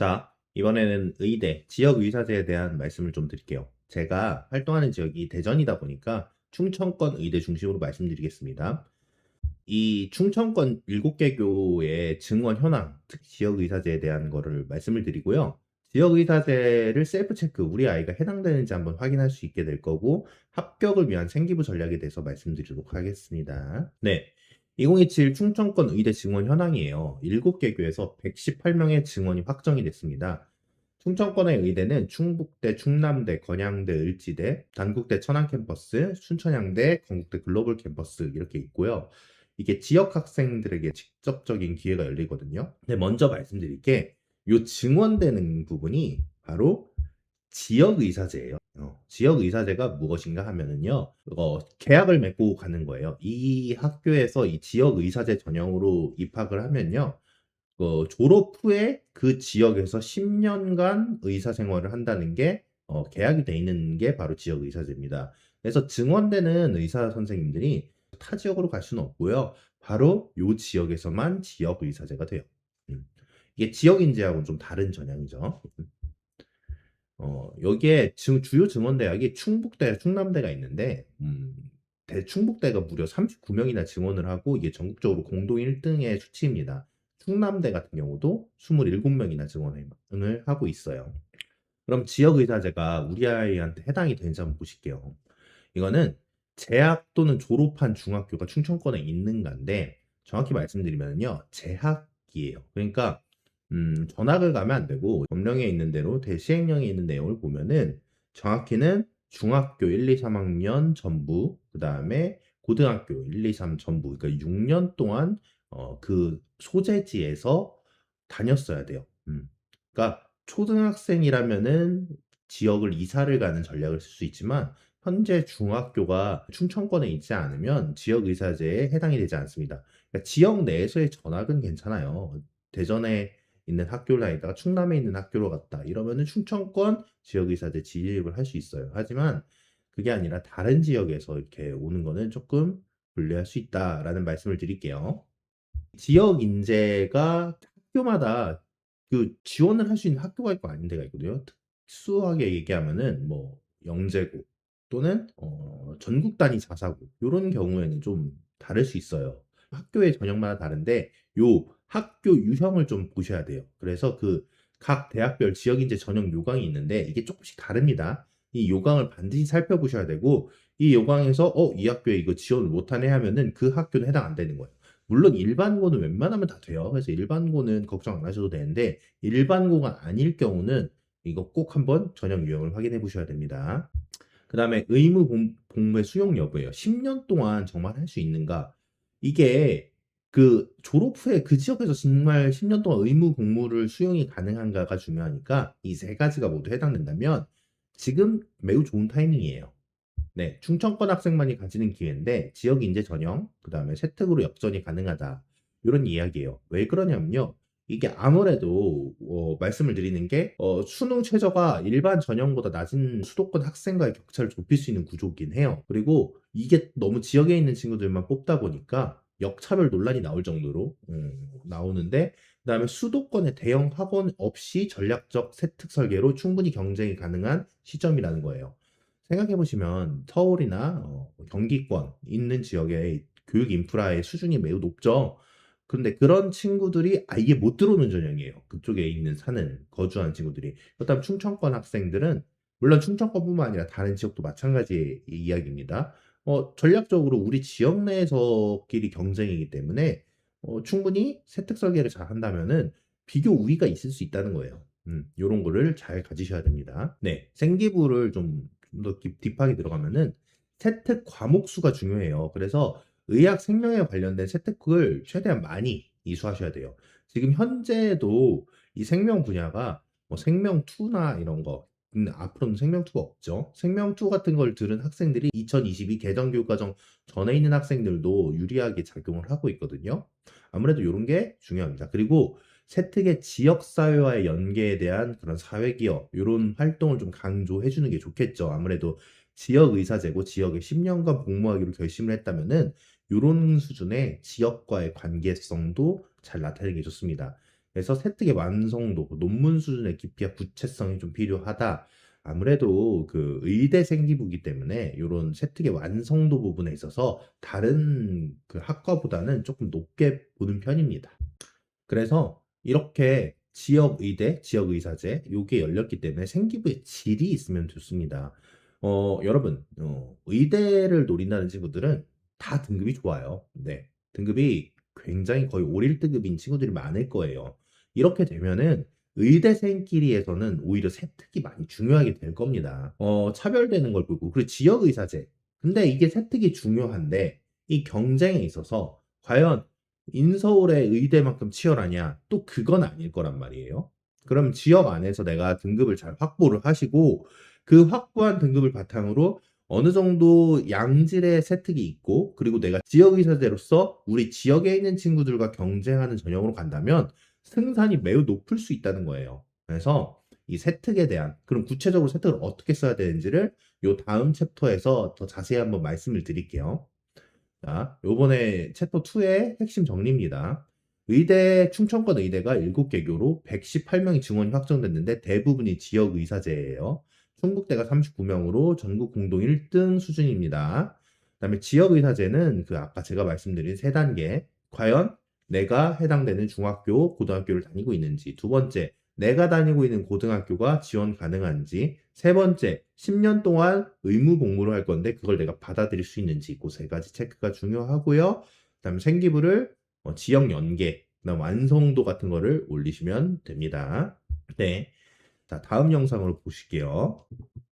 자, 이번에는 의대, 지역의사제에 대한 말씀을 좀 드릴게요. 제가 활동하는 지역이 대전이다 보니까 충청권 의대 중심으로 말씀드리겠습니다. 이 충청권 7개 교의 증원 현황, 특히 지역의사제에 대한 거를 말씀을 드리고요. 지역의사제를 셀프 체크, 우리 아이가 해당되는지 한번 확인할 수 있게 될 거고, 합격을 위한 생기부 전략에 대해서 말씀드리도록 하겠습니다. 네. 2027 충청권 의대 증원 현황이에요. 7개 교에서 118명의 증원이 확정이 됐습니다. 충청권의 의대는 충북대, 충남대, 건양대, 을지대, 단국대 천안 캠퍼스, 순천향대, 건국대 글로벌 캠퍼스 이렇게 있고요. 이게 지역 학생들에게 직접적인 기회가 열리거든요. 근데 먼저 말씀드릴 게 요 증원되는 부분이 바로 지역의사제예요. 지역의사제가 무엇인가 하면은요, 계약을 맺고 가는 거예요. 이 학교에서 이 지역의사제 전형으로 입학을 하면요, 졸업 후에 그 지역에서 10년간 의사 생활을 한다는 게 계약이 돼 있는 게 바로 지역 의사제입니다. 그래서 증원되는 의사 선생님들이 타 지역으로 갈 수는 없고요. 바로 요 지역에서만 지역 의사제가 돼요. 음. 이게 지역 인재하고는 좀 다른 전형이죠. 여기에 주요 증원대학이 충북대, 충남대가 있는데, 충북대가 무려 39명이나 증원을 하고, 이게 전국적으로 공동 1등의 수치입니다. 충남대 같은 경우도 27명이나 증원을 하고 있어요. 그럼 지역의사제가 우리 아이한테 해당이 되는지 한번 보실게요. 이거는 재학 또는 졸업한 중학교가 충청권에 있는가인데, 정확히 말씀드리면요, 재학이에요. 그러니까 전학을 가면 안 되고 법령에 있는 대로 대시행령에 있는 내용을 보면은 정확히는 중학교 1, 2, 3학년 전부, 그 다음에 고등학교 1, 2, 3 전부, 그러니까 6년 동안 그 소재지에서 다녔어야 돼요. 그러니까 초등학생이라면은 지역을 이사를 가는 전략을 쓸 수 있지만 현재 중학교가 충청권에 있지 않으면 지역 의사제에 해당이 되지 않습니다. 그러니까 지역 내에서의 전학은 괜찮아요. 대전에 있는 학교를 다니다가 충남에 있는 학교로 갔다. 이러면은 충청권 지역의사제 진입을 할 수 있어요. 하지만 그게 아니라 다른 지역에서 이렇게 오는 거는 조금 불리할 수 있다라는 말씀을 드릴게요. 지역 인재가 학교마다 그 지원을 할 수 있는 학교가 있고 아닌 데가 있거든요. 특수하게 얘기하면은 뭐 영재고 또는 전국 단위 자사고 요런 경우에는 좀 다를 수 있어요. 학교의 전형마다 다른데 요 학교 유형을 좀 보셔야 돼요. 그래서 그 각 대학별 지역 인재 전형 요강이 있는데 이게 조금씩 다릅니다. 이 요강을 반드시 살펴보셔야 되고 이 요강에서 이 학교에 이거 지원을 못하네 하면은 그 학교는 해당 안 되는 거예요. 물론 일반고는 웬만하면 다 돼요. 그래서 일반고는 걱정 안 하셔도 되는데 일반고가 아닐 경우는 이거 꼭 한번 전형 유형을 확인해 보셔야 됩니다. 그 다음에 의무 복무의 수용 여부예요. 10년 동안 정말 할 수 있는가? 이게 그 졸업 후에 그 지역에서 정말 10년 동안 의무 복무를 수용이 가능한가가 중요하니까 이 세 가지가 모두 해당된다면 지금 매우 좋은 타이밍이에요. 네, 충청권 학생만이 가지는 기회인데 지역 인재 전형, 그다음에 세특으로 역전이 가능하다. 이런 이야기예요. 왜 그러냐면요. 이게 아무래도 말씀을 드리는 게 수능 최저가 일반 전형보다 낮은 수도권 학생과의 격차를 좁힐 수 있는 구조긴 해요. 그리고 이게 너무 지역에 있는 친구들만 뽑다 보니까 역차별 논란이 나올 정도로 나오는데 그다음에 수도권의 대형 학원 없이 전략적 세특 설계로 충분히 경쟁이 가능한 시점이라는 거예요. 생각해 보시면 서울이나 경기권 있는 지역의 교육 인프라의 수준이 매우 높죠. 근데 그런 친구들이 아예 못 들어오는 전형이에요. 그쪽에 있는 사는 거주하는 친구들이. 그렇다면 충청권 학생들은 물론 충청권뿐만 아니라 다른 지역도 마찬가지의 이야기입니다. 전략적으로 우리 지역 내에서끼리 경쟁이기 때문에 충분히 세특 설계를 잘 한다면은 비교 우위가 있을 수 있다는 거예요. 요런 거를 잘 가지셔야 됩니다. 네, 생기부를 좀 더 딥하게 들어가면은 세특 과목 수가 중요해요. 그래서 의학 생명에 관련된 세특을 최대한 많이 이수하셔야 돼요. 지금 현재도 이 생명 분야가 뭐 생명2나 이런 거, 앞으로는 생명2가 없죠. 생명2 같은 걸 들은 학생들이 2022 개정교육과정 전에 있는 학생들도 유리하게 작용을 하고 있거든요. 아무래도 이런 게 중요합니다. 그리고 세특의 지역사회와의 연계에 대한 그런 사회기업, 이런 활동을 좀 강조해 주는 게 좋겠죠. 아무래도 지역의사제고 지역에 10년간 복무하기로 결심을 했다면은 이런 수준의 지역과의 관계성도 잘 나타내는 게 좋습니다. 그래서 세특의 완성도, 논문 수준의 깊이와 구체성이 좀 필요하다. 아무래도 그 의대 생기부기 때문에 이런 세특의 완성도 부분에 있어서 다른 그 학과보다는 조금 높게 보는 편입니다. 그래서 이렇게 지역 의대, 지역 의사제 요게 열렸기 때문에 생기부의 질이 있으면 좋습니다. 여러분, 의대를 노린다는 친구들은 다 등급이 좋아요. 네. 등급이 굉장히 거의 5, 1등급인 친구들이 많을 거예요. 이렇게 되면은 의대생끼리에서는 오히려 세특이 많이 중요하게 될 겁니다. 차별되는 걸 보고, 그리고 지역 의사제. 근데 이게 세특이 중요한데, 이 경쟁에 있어서 과연 인서울의 의대만큼 치열하냐? 또 그건 아닐 거란 말이에요. 그럼 지역 안에서 내가 등급을 잘 확보를 하시고 그 확보한 등급을 바탕으로 어느 정도 양질의 세특이 있고 그리고 내가 지역의사제로서 우리 지역에 있는 친구들과 경쟁하는 전형으로 간다면 승산이 매우 높을 수 있다는 거예요. 그래서 이 세특에 대한 그럼 구체적으로 세특을 어떻게 써야 되는지를 요 다음 챕터에서 더 자세히 한번 말씀을 드릴게요. 자, 요번에 챕터 2의 핵심 정리입니다. 충청권 의대가 7개교로 118명의 증원이 확정됐는데 대부분이 지역 의사제예요. 충북대가 39명으로 전국 공동 1등 수준입니다. 그다음에 지역 의사제는 그 아까 제가 말씀드린 3단계. 과연 내가 해당되는 중학교, 고등학교를 다니고 있는지. 두 번째, 내가 다니고 있는 고등학교가 지원 가능한지. 세 번째, 10년 동안 의무 복무를 할 건데 그걸 내가 받아들일 수 있는지 그 세 가지 체크가 중요하고요. 그다음에 생기부를 지역 연계, 그다음 완성도 같은 거를 올리시면 됩니다. 네. 자, 다음 영상으로 보실게요.